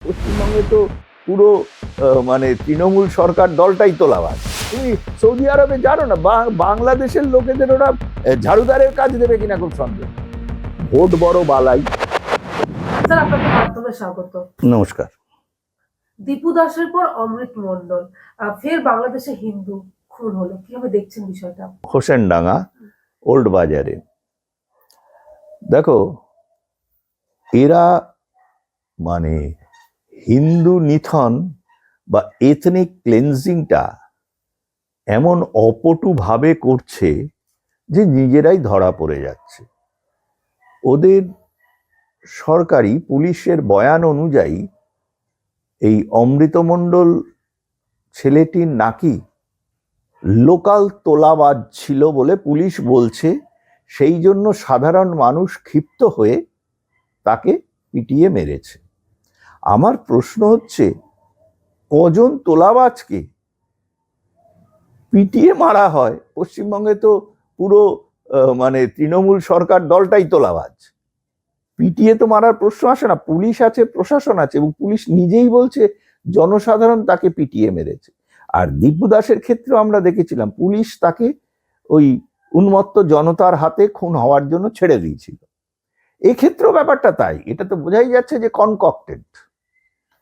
পশ্চিমবঙ্গে তো পুরো মানে তৃণমূল সরকার দলটাই তোলাবাজ। তুমি সৌদি আরবে জানো না, বাংলাদেশের লোকেদের ওরা ঝাড়ুদারের কাজ দেবে কিনা খুব সন্দেহ। ভোট বড় বালাই। স্যার, আপনাকে মাধ্যমে স্বাগত। নমস্কার। দীপু দাসের পর অমৃত মন্ডল, ফের বাংলাদেশে হিন্দু খুন হলো, কিভাবে দেখছেন বিষয়টা? হোসেনডাঙ্গা ওল্ড বাজারে দেখো, এরা মানে হিন্দু নিথন বা এথনিক ক্লেন্সিংটা এমন অপটুভাবে করছে যে নিজেরাই ধরা পড়ে যাচ্ছে। ওদের সরকারি পুলিশের বয়ান অনুযায়ী এই অমৃত মণ্ডল ছেলেটির নাকি লোকাল তোলাবাজ ছিল বলে পুলিশ বলছে। সেই জন্য সাধারণ মানুষ ক্ষিপ্ত হয়ে তাকে পিটিয়ে মেরেছে। আমার প্রশ্ন হচ্ছে, কজন তোলাবাজকে পিটিয়ে মারা হয়? পশ্চিমবঙ্গে তো পুরো মানে তৃণমূল সরকার দলটাই তোলাবাজ। পিটিয়ে তো মারার প্রশ্ন আসে না। পুলিশ আছে, প্রশাসন আছে, এবং পুলিশ নিজেই বলছে জনসাধারণ তাকে পিটিয়ে মেরেছে। আর দীপু দাসের ক্ষেত্রে আমরা দেখেছিলাম পুলিশ তাকে ওই উন্মত্ত জনতার হাতে খুন হওয়ার জন্য ছেড়ে দিয়েছিল। এক্ষেত্রেও ব্যাপারটা তাই। এটা তো বোঝাই যাচ্ছে যে কনকক্টেড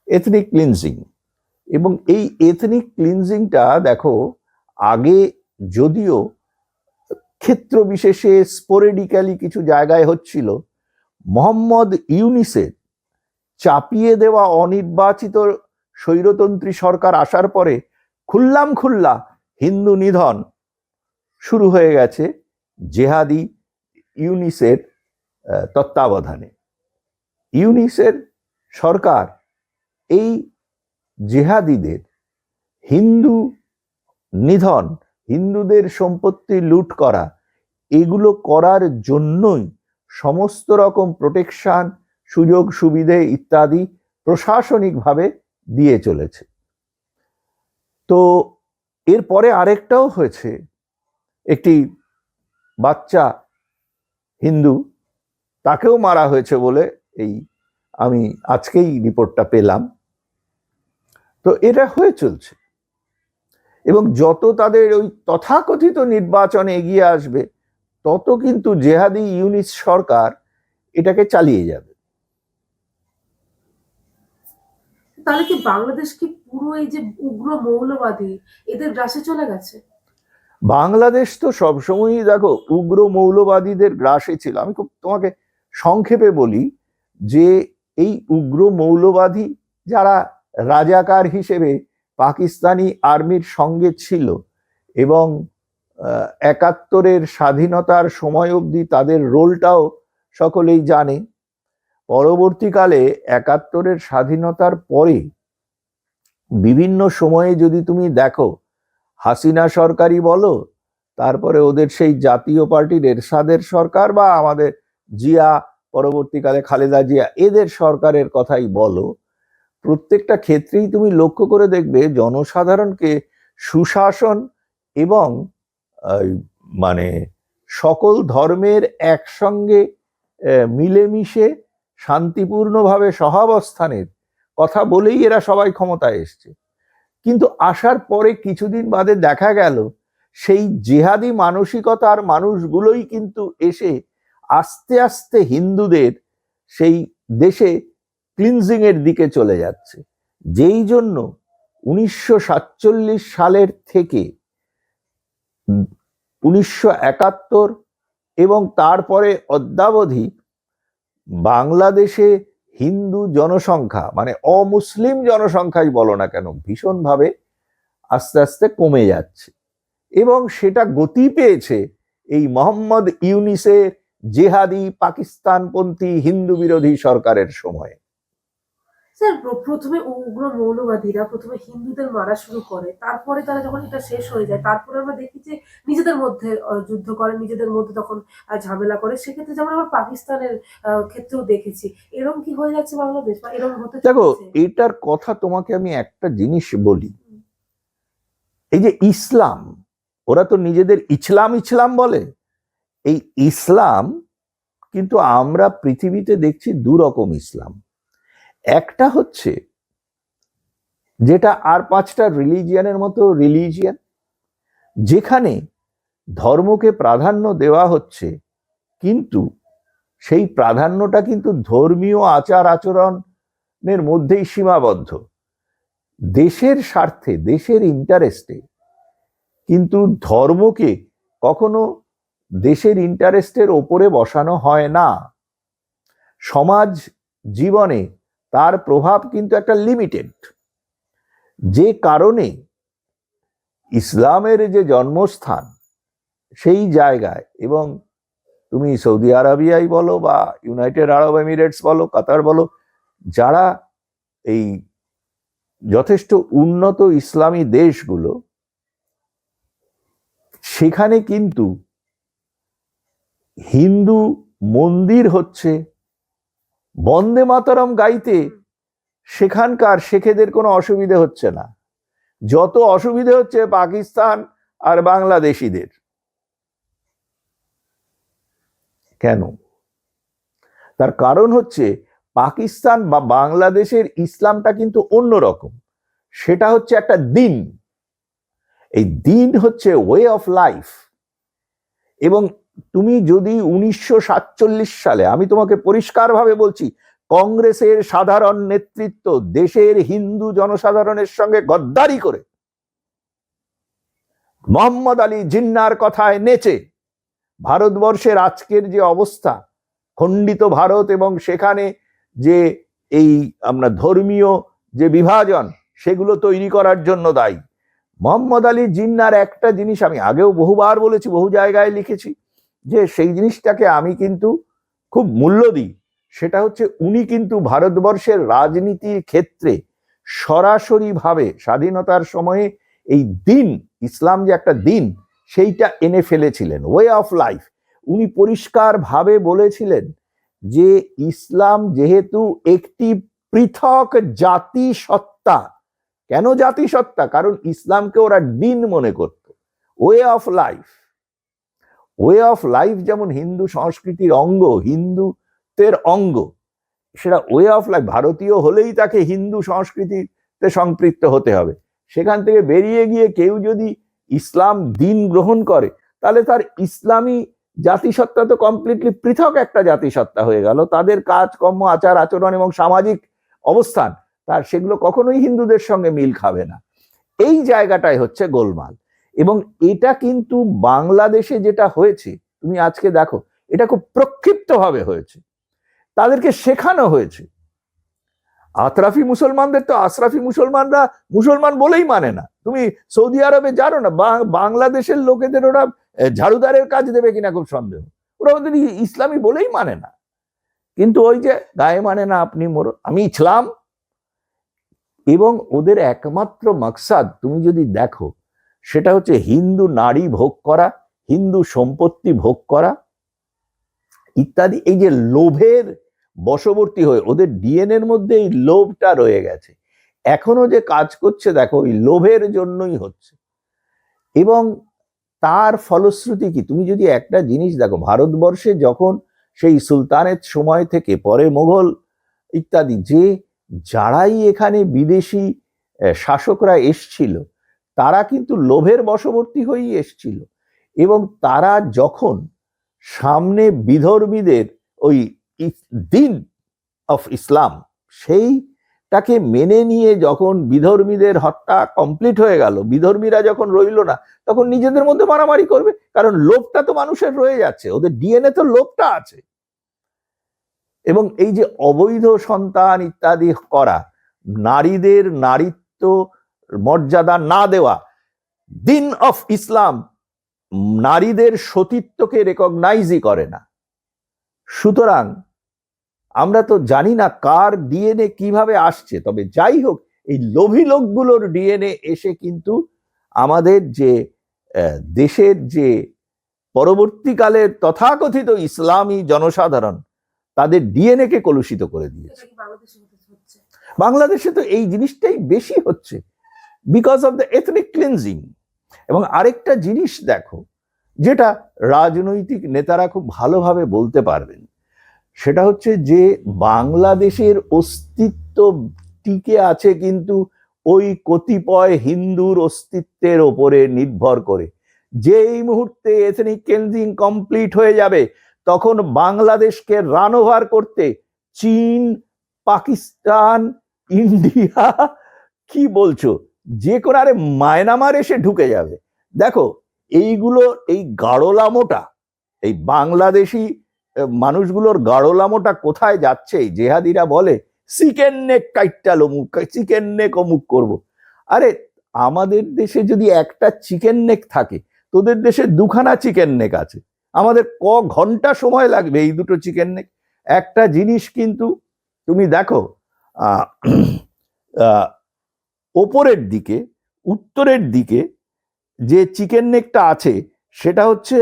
এথনিক ক্লিনজিং। এবং এই এথনিক ক্লিনজিংটা দেখো, আগে যদিও ক্ষেত্র বিশেষে স্পোরেডিক্যালি কিছু জায়গায় হচ্ছিল, মোহাম্মদ ইউনিসের চাপিয়ে দেওয়া অনির্বাচিত স্বৈরতন্ত্রী সরকার আসার পরে খুল্লা হিন্দু নিধন শুরু হয়ে গেছে জেহাদি ইউনিসের তত্ত্বাবধানে। ইউনিসের সরকার এই জেহাদিদের হিন্দু নিধন, হিন্দুদের সম্পত্তি লুট করা, এগুলো করার জন্যই সমস্ত রকম প্রোটেকশন, সুযোগ সুবিধে ইত্যাদি প্রশাসনিকভাবে দিয়ে চলেছে। তো এরপরে আরেকটাও হয়েছে, একটি বাচ্চা হিন্দু, তাকেও মারা হয়েছে বলে এই আমি আজকেই রিপোর্টটা পেলাম। তো এটা হয়ে চলছে, এবং যত তাদের ওই তথাকথিত নির্বাচনে এগিয়ে আসবে তত কিন্তু জেহাদি ইউনিস সরকার এটাকে চালিয়ে যাবে। তাহলে কি বাংলাদেশ কি পুরো এই যে উগ্র মৌলবাদী এদের গ্রাসে চলে গেছে? বাংলাদেশ তো সবসময়ই দেখো উগ্র মৌলবাদীদের গ্রাসে ছিল। আমি খুব তোমাকে সংক্ষেপে বলি যে এই উগ্র মৌলবাদী যারা রাজাকার হিসেবে পাকিস্তানি আর্মির সঙ্গে ছিল এবং ৭১-এর স্বাধীনতার সময় অবধি তাদের রোলটাও সকলেই জানে। পরবর্তীকালে ৭১-এর স্বাধীনতার পরে বিভিন্ন সময়ে যদি তুমি দেখো, হাসিনা সরকারই বলো, তারপরে ওদের সেই জাতীয় পার্টির এরশাদের সরকার, বা আমাদের জিয়া, পরবর্তীকালে খালেদা জিয়া, এদের সরকারের কথাই বলো, প্রত্যেকটা ক্ষেত্রেই তুমি লক্ষ্য করে দেখবে জনসাধারণকে সুশাসন এবং মানে সকল ধর্মের একসঙ্গে মিলেমিশে শান্তিপূর্ণভাবে সহাবস্থানের কথা বলেই এরা সবাই ক্ষমতায় এসছে। কিন্তু আসার পরে কিছুদিন বাদে দেখা গেল সেই জেহাদি মানসিকতার মানুষগুলোই কিন্তু এসে আস্তে আস্তে হিন্দুদের সেই দেশে ক্লিনজিং এর দিকে চলে যাচ্ছে। যেই জন্য ১৯৪৭ সালের থেকে ১৯৭১ এবং তারপরে অদ্যাবধি বাংলাদেশে হিন্দু জনসংখ্যা, মানে অমুসলিম জনসংখ্যাই বলো না কেন, ভীষণভাবে আস্তে আস্তে কমে যাচ্ছে। এবং সেটা গতি পেয়েছে এই মোহাম্মদ ইউনিসের জেহাদি পাকিস্তানপন্থী হিন্দু বিরোধী সরকারের সময়ে। স্যার, প্রথমে উগ্র মৌলবাদীরা প্রথমে হিন্দুদের মারা শুরু করে, তারপরে তারা যখন এটা শেষ হয়ে যায়, তারপরে আমরা দেখি যে নিজেদের মধ্যে যুদ্ধ করে, নিজেদের মধ্যে তখন ঝামেলা করে। সেক্ষেত্রে যেমন আমরা পাকিস্তানের ক্ষেত্রেও দেখেছি। এরকম কি হয়ে যাচ্ছে বাংলাদেশ, বা এরকম হতে দেখো, চলেছে? এটার কথা তোমাকে আমি একটা জিনিস বলি। এই যে ইসলাম, ওরা তো নিজেদের ইসলাম বলে। এই ইসলাম কিন্তু আমরা পৃথিবীতে দেখছি দু রকম ইসলাম। একটা হচ্ছে যেটা আর 5টা রিলিজিয়ানের মতো রিলিজিয়ান, যেখানে ধর্মকে প্রাধান্য দেওয়া হচ্ছে, কিন্তু সেই প্রাধান্যটা কিন্তু ধর্মীয় আচার আচরণের মধ্যেই সীমাবদ্ধ। দেশের স্বার্থে, দেশের ইন্টারেস্টে কিন্তু ধর্মকে কখনো দেশের ইন্টারেস্টের ওপরে বসানো হয় না। সমাজ জীবনে তার প্রভাব কিন্তু একটা লিমিটেড, যে কারণে ইসলামের যে জন্মস্থান সেই জায়গায়, এবং তুমি সৌদি আরবিয়াই বলো বা ইউনাইটেড আরব এমিরেটস বলো, কাতার বলো, যারা এই যথেষ্ট উন্নত ইসলামী দেশগুলো, সেখানে কিন্তু হিন্দু মন্দির হচ্ছে, বন্দে মাতরম গাইতে সেখানকার শেখেদের কোনো অসুবিধে হচ্ছে না। যত অসুবিধে হচ্ছে পাকিস্তান আর বাংলাদেশিদের। কেন? তার কারণ হচ্ছে পাকিস্তান বা বাংলাদেশের ইসলামটা কিন্তু অন্যরকম। সেটা হচ্ছে একটা দিন। এই দিন হচ্ছে ওয়ে অফ লাইফ। এবং তুমি যদি 1947 সালে, আমি তোমাকে পরিষ্কারভাবে বলছি, কংগ্রেসের সাধারণ নেতৃত্ব দেশের হিন্দু জনসাধারণের সঙ্গে গদ্দারি করে মোহাম্মদ আলী জিন্নাহর কথায় নেচে ভারতবর্ষের আজকের যে অবস্থা, খণ্ডিত ভারত, এবং সেখানে যে এই আমরা ধর্মীয় যে বিভাজন, সেগুলো তৈরি করার জন্য দায়ী মোহাম্মদ আলী জিন্নাহর একটা জিনিস আমি আগেও বহুবার বলেছি, বহু জায়গায় লিখেছি, যে সেই জিনিসটাকে আমি কিন্তু খুব মূল্য দিই। সেটা হচ্ছে উনি কিন্তু ভারতবর্ষের রাজনীতির ক্ষেত্রে সরাসরিভাবে স্বাধীনতার সময়ে এই দিন, ইসলাম যে একটা দিন, সেইটা এনে ফেলেছিলেন, ওয়ে অফ লাইফ। উনি পরিষ্কারভাবে বলেছিলেন যে ইসলাম যেহেতু একটি পৃথক জাতিসত্তা। কেন জাতিসত্তা? কারণ ইসলামকে ওরা দিন মনে করত, way of life. Way of life যেমন হিন্দু সংস্কৃতির অঙ্গ, হিন্দুত্বের অঙ্গ, সেটা ওয়ে অফ লাইফ। ভারতীয় হলেই তাকে হিন্দু সংস্কৃতিতে সম্পৃক্ত হতে হবে। সেখান থেকে বেরিয়ে গিয়ে কেউ যদি ইসলাম দিন গ্রহণ করে, তাহলে তার ইসলামী জাতিসত্তা তো কমপ্লিটলি পৃথক একটা জাতিসত্তা হয়ে গেল। তাদের কাজকর্ম, আচার আচরণ এবং সামাজিক অবস্থান, তার সেগুলো কখনোই হিন্দুদের সঙ্গে মিল খাবে না। এই জায়গাটাই হচ্ছে গোলমাল। এবং এটা কিন্তু বাংলাদেশে যেটা হয়েছে, তুমি আজকে দেখো, এটা খুব প্রক্ষিপ্তভাবে হয়েছে। তাদেরকে শেখানো হয়েছে। আতরাফি মুসলমানদের তো আশরাফি মুসলমানরা মুসলমান বলেই মানে না। তুমি সৌদি আরবে জানো না, বাংলাদেশের লোকেদের ওরা ঝাড়ুদারের কাজ দেবে কিনা খুব সন্দেহ। ওরা ওদের ইসলামী বলেই মানে না। কিন্তু ওই যে গায়ে মানে না আপনি মোর, আমি ইসলাম। এবং ওদের একমাত্র মাকসাদ তুমি যদি দেখো, সেটা হচ্ছে হিন্দু নারী ভোগ করা, হিন্দু সম্পত্তি ভোগ করা ইত্যাদি। এই যে লোভের বশবর্তী হয়ে ওদের ডিএনএর মধ্যে এই লোভটা রয়ে গেছে। এখনো যে কাজ করছে দেখো, ওই লোভের জন্যই হচ্ছে। এবং তার ফলশ্রুতি কি? তুমি যদি একটা জিনিস দেখো, ভারতবর্ষে যখন সেই সুলতানের সময় থেকে পরে মোগল ইত্যাদি, যে যারাই এখানে বিদেশি শাসকরা এসছিল, তারা কিন্তু লোভের বশবর্তী হয়েই এসছিল। এবং তারা যখন সামনে বিধর্মীদের ওই দিন অফ ইসলাম, সেইটাকে মেনে নিয়ে যখন বিধর্মীদের হত্যা কমপ্লিট হয়ে গেল, বিধর্মীরা যখন রইল না, তখন নিজেদের মধ্যে মারামারি করবে। কারণ লোভটা তো মানুষের রয়ে যাচ্ছে, ওদের ডিএনএ তো লোভটা আছে। এবং এই যে অবৈধ সন্তান ইত্যাদি করা, নারীদের নারীত্ব মর্যাদা না দেওয়া, দিন অফ ইসলাম নারীদের সতীত্বকে রেকগনাইজই করে না। সুতরাং আমরা তো জানি না কার ডিএনএ কিভাবে আসছে, তবে যাই হোক, এই লোভী লোকগুলোর ডিএনএ এসে কিন্তু আমাদের যে দেশের যে পরবর্তীকালের তথাকথিত ইসলামী জনসাধারণ, তাদের ডিএনএ কে কলুষিত করে দিয়েছে। বাংলাদেশে তো এই জিনিসটাই বেশি হচ্ছে, because of the ethnic cleansing. এবং আরেকটা জিনিস দেখো, যেটা রাজনৈতিক নেতারা খুব ভালোভাবে বলতে পারবেন, সেটা হচ্ছে যে বাংলাদেশের অস্তিত্ব টিকে আছে কিন্তু ওই কতিপয় হিন্দুর অস্তিত্বের ওপরে নির্ভর করে। যেই মুহূর্তে এথনিক ক্লিনজিং কমপ্লিট হয়ে যাবে, তখন বাংলাদেশকে রান ওভার করতে চীন, পাকিস্তান, ইন্ডিয়া, কি বলছো, যে কোনো, আরে মায়ানমার এসে ঢুকে যাবে। দেখো, এইগুলো, এই গাড়োলামোটা, এই বাংলাদেশি মানুষগুলোর গাড়োলামোটা কোথায় যাচ্ছে? এই জেহাদিরা বলে চিকেন নেক কাইটাল অমুক, চিকেন নেক অমুক করবো। আরে আমাদের দেশে যদি একটা চিকেন নেক থাকে, তোদের দেশে দুখানা চিকেন নেক আছে। আমাদের ঘন্টা সময় লাগবে এই দুটো চিকেন নেক? একটা জিনিস কিন্তু তুমি দেখো, ওপরের দিকে, উত্তরের দিকে যে চিকেন নেকটা আছে, সেটা হচ্ছে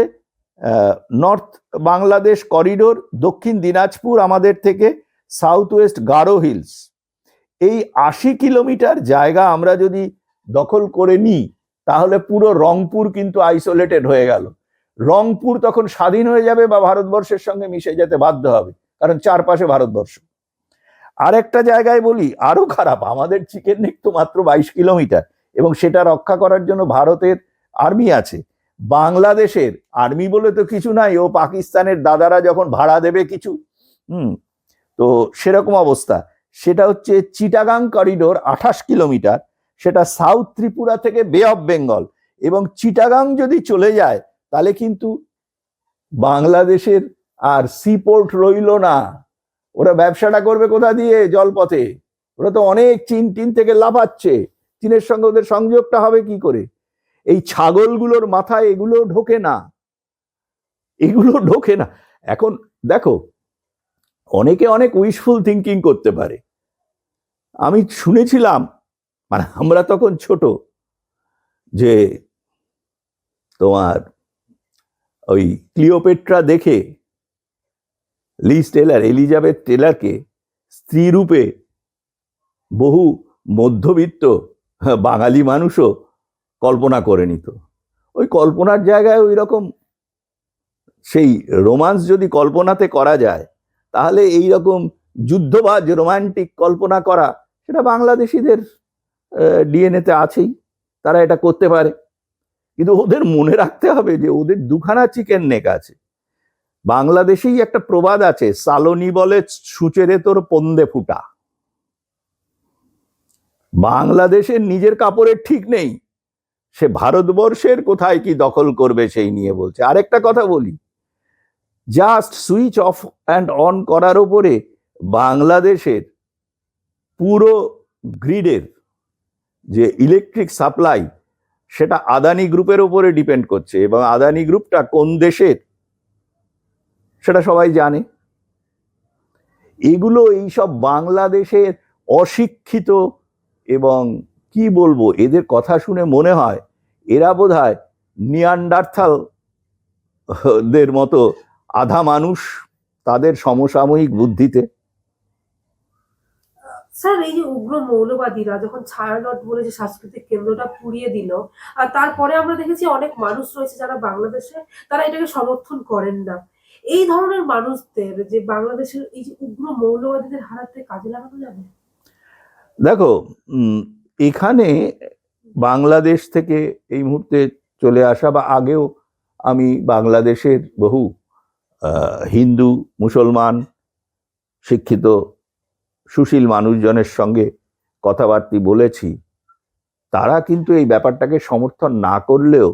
নর্থ বাংলাদেশ করিডোর, দক্ষিণ দিনাজপুর আমাদের থেকে, সাউথ ওয়েস্ট গারো হিলস। এই 80 কিলোমিটার জায়গা আমরা যদি দখল করে নিই, তাহলে পুরো রংপুর কিন্তু আইসোলেটেড হয়ে গেল। রংপুর তখন স্বাধীন হয়ে যাবে বা ভারতবর্ষের সঙ্গে মিশে যেতে বাধ্য হবে, কারণ চারপাশে ভারতবর্ষ। আরেকটা জায়গায় বলি, আরো খারাপ, আমাদের চিকেন নেক তো মাত্র 22 কিলোমিটার, এবং সেটা রক্ষা করার জন্য ভারতের আর্মি আছে। বাংলাদেশের আর্মি বলে তো কিছু নাই, ও পাকিস্তানের দাদারা যখন ভাড়া দেবে কিছু, তো সেরকম অবস্থা। সেটা হচ্ছে চিটাগাং করিডোর, 28 কিলোমিটার, সেটা সাউথ ত্রিপুরা থেকে বে অফ বেঙ্গল। এবং চিটাগাং যদি চলে যায়, তাহলে কিন্তু বাংলাদেশের আর সিপোর্ট রইল না। ওরা ব্যবসাটা করবে কোথা দিয়ে? জলপথে। ওরা তো অনেক চীন থেকে লাফাচ্ছে, চীনের সঙ্গে ওদের সংযোগটা হবে কি করে? এই ছাগলগুলোর মাথায় এগুলো ঢোকে না, এগুলো ঢোকে না। এখন দেখো, অনেকে অনেক উইশফুল থিঙ্কিং করতে পারে। আমি শুনেছিলাম, মানে আমরা তখন ছোট, যে তোমার ওই ক্লিওপেট্রা দেখে লিজ টেলার, এলিজাবেথ টেলারকে স্ত্রী রূপে বহু মধ্যবিত্ত বাঙালি মানুষও কল্পনা করে নিত। ওই কল্পনার জায়গায় ওই রকম সেই রোমান্স যদি কল্পনাতে করা যায়, তাহলে এই রকম যুদ্ধবাজ রোমান্টিক কল্পনা করা, সেটা বাংলাদেশিদের ডিএনএতে আছেই, তারা এটা করতে পারে। কিন্তু ওদের মনে রাখতে হবে যে ওদের দুখানা চিকেন নেক আছে। বাংলাদেশেই একটা প্রবাদ আছে, সালোনি বলে সুচেরে তোর পন্দে ফুটা। বাংলাদেশের নিজের কাপড়ের ঠিক নেই, সে ভারতবর্ষের কোথায় কি দখল করবে সেই নিয়ে বলছে। আরেকটা কথা বলি, just switch off and on করার উপরে বাংলাদেশের পুরো গ্রিডের যে ইলেকট্রিক সাপ্লাই, সেটা আদানি গ্রুপের উপরে ডিপেন্ড করছে। এবং আদানি গ্রুপটা কোন দেশের সেটা সবাই জানে। এগুলো এইসব বাংলাদেশের অশিক্ষিত, এবং কি বলবো, এদের কথা শুনে মনে হয় এরা বোধহয় নিয়ান্ডারথাল দের মতো আধা মানুষ, তাদের সমসাময়িক বুদ্ধিতে। স্যার, এই যে উগ্র মৌলবাদীরা যখন ছায়ানট বলে যে সাংস্কৃতিক কেন্দ্রটা পুড়িয়ে দিল, আর তারপরে আমরা দেখেছি অনেক মানুষ রয়েছে যারা বাংলাদেশে, তারা এটাকে সমর্থন করেন না। এই ধরনের মানুষদের যে বাংলাদেশের এই যে উগ্র মৌলবাদীদের হারাতে কাজে লাগানো যাবে? দেখো, এখানে বাংলাদেশ থেকে এই মুহূর্তে চলে আসা বা আগেও আমি বাংলাদেশের বহু হিন্দু, মুসলমান, শিক্ষিত, সুশীল মানুষজনের সঙ্গে কথাবার্তা বলেছি। তারা কিন্তু এই ব্যাপারটাকে সমর্থন না করলেও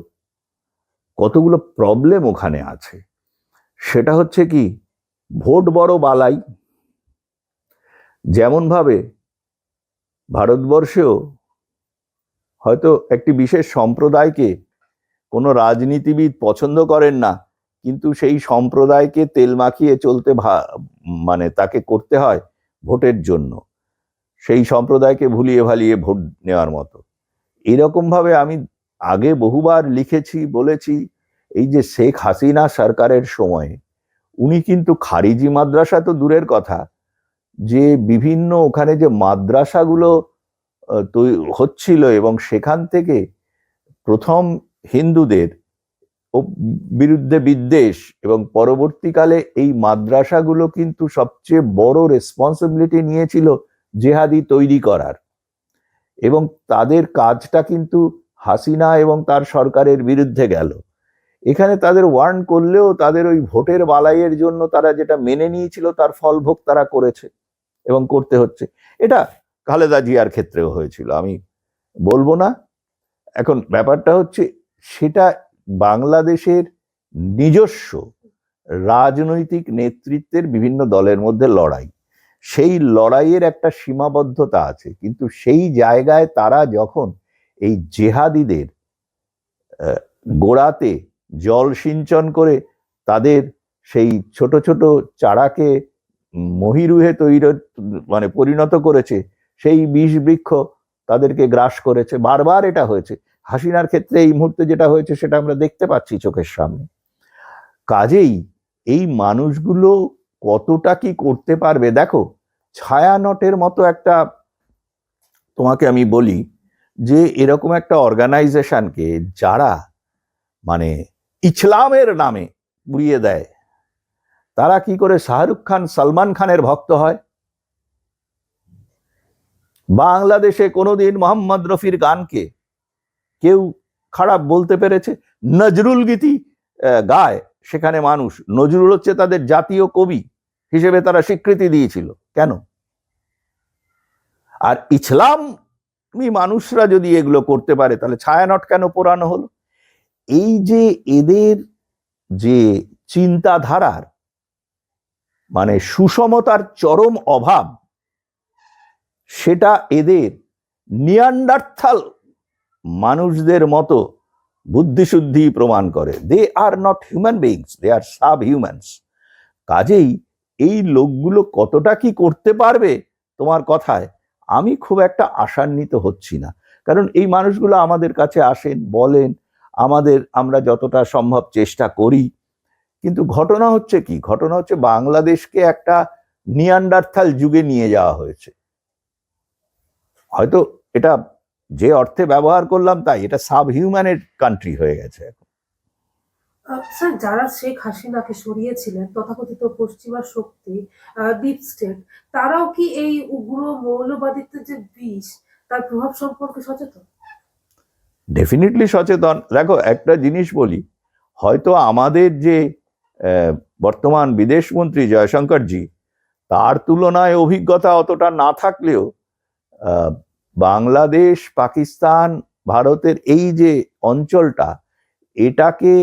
কতগুলো প্রবলেম ওখানে আছে। সেটা হচ্ছে কি, ভোট বড় বালাই। যেমনভাবে ভারতবর্ষেও হয়তো একটি বিশেষ সম্প্রদায়কে কোনো রাজনীতিবিদ পছন্দ করেন না, কিন্তু সেই সম্প্রদায়কে তেল মাখিয়ে চলতে মানে তাকে করতে হয় ভোটের জন্য, সেই সম্প্রদায়কে ভুলিয়ে ভালিয়ে ভোট নেওয়ার মতো। এরকমভাবে আমি আগে বহুবার লিখেছি, বলেছি, এই যে শেখ হাসিনা সরকারের সময়ে উনি কিন্তু খারিজি মাদ্রাসা তো দূরের কথা, যে বিভিন্ন ওখানে যে মাদ্রাসাগুলো হচ্ছিল, এবং সেখান থেকে প্রথম হিন্দুদের বিরুদ্ধে বিদ্বেষ, এবং পরবর্তীকালে এই মাদ্রাসাগুলো কিন্তু সবচেয়ে বড় রেসপন্সিবিলিটি নিয়েছিল জেহাদি তৈরি করার। এবং তাদের কাজটা কিন্তু হাসিনা এবং তার সরকারের বিরুদ্ধে গেল। এখানে তাদের ওয়ার্ন করলেও তাদের ওই ভোটের বালাইয়ের জন্য তারা যেটা মেনে নিয়েছিল তার ফলভোগ তারা করেছে এবং করতে হচ্ছে। এটা খালেদা জিয়ার ক্ষেত্রেও হয়েছিল, আমি বলবো না। এখন ব্যাপারটা হচ্ছে সেটা বাংলাদেশের নিজস্ব রাজনৈতিক নেতৃত্বের বিভিন্ন দলের মধ্যে লড়াই, সেই লড়াইয়ের একটা সীমাবদ্ধতা আছে। কিন্তু সেই জায়গায় তারা যখন এই জেহাদিদের গোড়াতে জল সিঞ্চন করে তাদের সেই ছোট ছোট চারাকে মহিরুহে তৈরি মানে পরিণত করেছে, সেই বিষ বৃক্ষ তাদেরকে গ্রাস করেছে। বারবার এটা হয়েছে। হাসিনার ক্ষেত্রে এই মুহূর্তে যেটা হয়েছে সেটা আমরা দেখতে পাচ্ছি চোখের সামনে। কাজেই এই মানুষগুলো কতটা কি করতে পারবে, দেখো ছায়ানটের মতো একটা, তোমাকে আমি বলি যে এরকম একটা অর্গানাইজেশনকে যারা মানে ইসলামের নামে উড়িয়ে দেয়, তারা কি করে শাহরুখ খান সালমান খানের ভক্ত হয়? বাংলাদেশে কোনোদিন মোহাম্মদ রফির গানকে কেউ খারাপ বলতে পেরেছে? নজরুল গীতি গায় সেখানে মানুষ, নজরুল হচ্ছে তাদের জাতীয় কবি হিসেবে তারা স্বীকৃতি দিয়েছিল, কেন? আর ইসলামী মানুষরা যদি এগুলো করতে পারে তাহলে ছায়ানট কেন পোড়ানো হলো? এই যে এদের যে চিন্তাধারার মানে সুষমতার চরম অভাব, সেটা এদের নিয়ান্ডারথাল মানুষদের মতো বুদ্ধিশুদ্ধি প্রমাণ করে। They are not human beings, they are sub humans. কাজেই এই লোকগুলো কতটা কি করতে পারবে তোমার কথায় আমি খুব একটা আশান্বিত হচ্ছি না। কারণ এই মানুষগুলো আমাদের কাছে আসেন, বলেন, আমরা যতটা সম্ভব চেষ্টা করি। কিন্তু ঘটনা হচ্ছে কি? ঘটনা হচ্ছে বাংলাদেশকে একটা নিয়ান্ডারথাল যুগে নিয়ে যাওয়া হয়েছে। হয়তো এটা যে অর্থে ব্যবহার করলাম তাই, এটা সাব হিউম্যানের কান্ট্রি হয়ে গেছে এখন। স্যার, যারা শেখ হাসিনাকে সরিয়েছিলেন তথাকথিত পশ্চিমা শক্তি, ডিপ স্টেট, তারাও কি এই উগ্র মৌলবাদিত্বের যে বিষ তার প্রভাব সম্পর্কে সচেতন? ডেফিনেটলি সচেতন। দেখো একটা জিনিস বলি, হয়তো আমাদের যে বর্তমান বিদেশমন্ত্রী জয়শঙ্করজি, তার তুলনায় অভিজ্ঞতা অতটা না থাকলেও বাংলাদেশ, পাকিস্তান, ভারতের এই যে অঞ্চলটা, এটাকে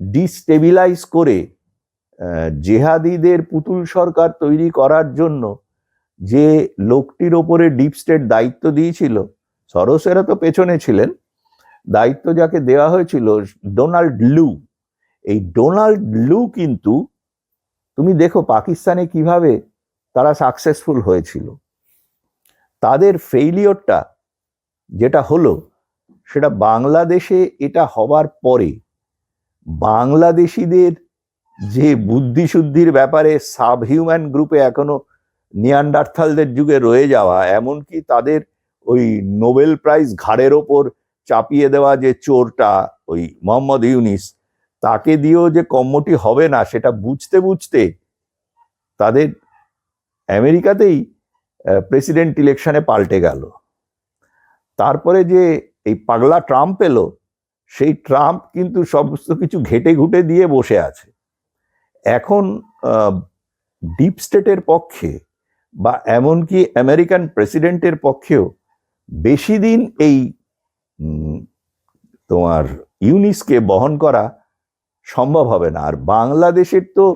ডিস্টেবিলাইজ করে জেহাদিদের পুতুল সরকার তৈরি করার জন্য যে লোকটির ওপরে ডিপ স্টেট দায়িত্ব দিয়েছিল, সরোসেরা তো পেছনে ছিলেন, দায়িত্ব যাকে দেওয়া হয়েছিল ডোনাল্ড লু। এই ডোনাল্ড লু কিন্তু তুমি দেখো পাকিস্তানে কিভাবে তারা সাকসেসফুল হয়েছিল। তাদের ফেইলিওরটা যেটা হলো সেটা বাংলাদেশে এটা হবার পরে বাংলাদেশিদের যে বুদ্ধিশুদ্ধির ব্যাপারে সাব হিউম্যান গ্রুপে এখনো নিয়ান্ডারথালদের যুগে রয়ে যাওয়া, এমনকি তাদের ওই নোবেল প্রাইজ ঘাড়ের ওপর চাপিয়ে দেওয়া যে চোরটা ওই মোহাম্মদ ইউনিস, তাকে দিয়েও যে কম্মটি হবে না সেটা বুঝতে বুঝতে তাদের আমেরিকাতেই প্রেসিডেন্ট ইলেকশনে পাল্টে গেল। তারপরে যে এই পাগলা ট্রাম্প এলো, সেই ট্রাম্প কিন্তু সমস্ত কিছু ঘেটে ঘুটে দিয়ে বসে আছে। এখন ডিপ স্টেটের পক্ষে বা এমনকি আমেরিকান প্রেসিডেন্টের পক্ষেও বেশি দিন এই তোমার ইউনিসকে বহন করা সম্ভব হবে না। আর বাংলাদেশের তো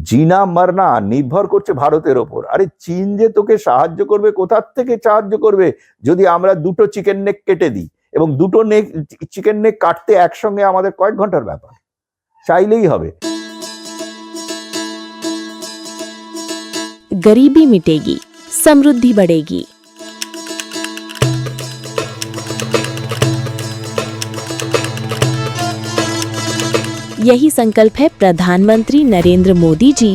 জিনা মারনা নির্ভর করছে ভারতের ওপর। আরে চীন যে তোকে সাহায্য করবে, কোথার থেকে সাহায্য করবে যদি আমরা দুটো চিকেন নেক কেটে দিই, এবং দুটো চিকেন নেক কাটতে একসঙ্গে আমাদের কয়েক ঘন্টার ব্যাপার, চাইলেই হবে। गरीबी मिटेगी, समृद्धि बढ़ेगी। यही संकल्प है प्रधानमंत्री नरेंद्र मोदी जी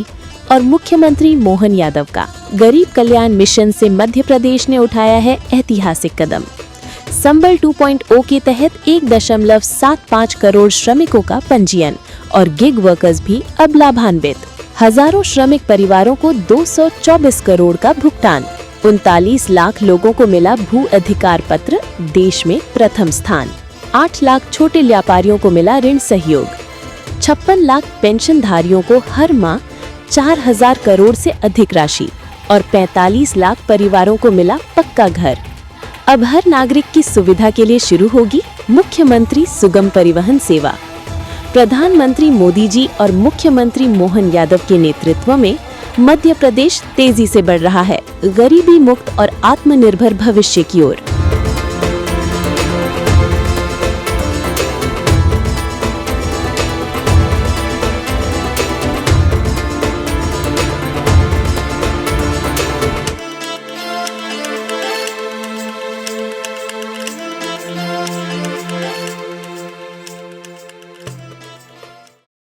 और मुख्यमंत्री मोहन यादव का। गरीब कल्याण मिशन से मध्य प्रदेश ने उठाया है ऐतिहासिक कदम। संबल 2.0 के तहत 1.75 करोड़ श्रमिकों का पंजीयन और गिग वर्कर्स भी अब लाभान्वित। हजारों श्रमिक परिवारों को 224 करोड़ का भुगतान। 39 लाख लोगों को मिला भू अधिकार पत्र, देश में प्रथम स्थान। 8 लाख छोटे व्यापारियों को मिला ऋण सहयोग। 56 लाख पेंशनधारियों को हर माह 4000 करोड़ से अधिक राशि और 45 लाख परिवारों को मिला पक्का घर। अब हर नागरिक की सुविधा के लिए शुरू होगी मुख्यमंत्री सुगम परिवहन सेवा। प्रधानमंत्री मोदी जी और मुख्यमंत्री मोहन यादव के नेतृत्व में मध्य प्रदेश तेजी से बढ़ रहा है गरीबी मुक्त और आत्मनिर्भर भविष्य की ओर।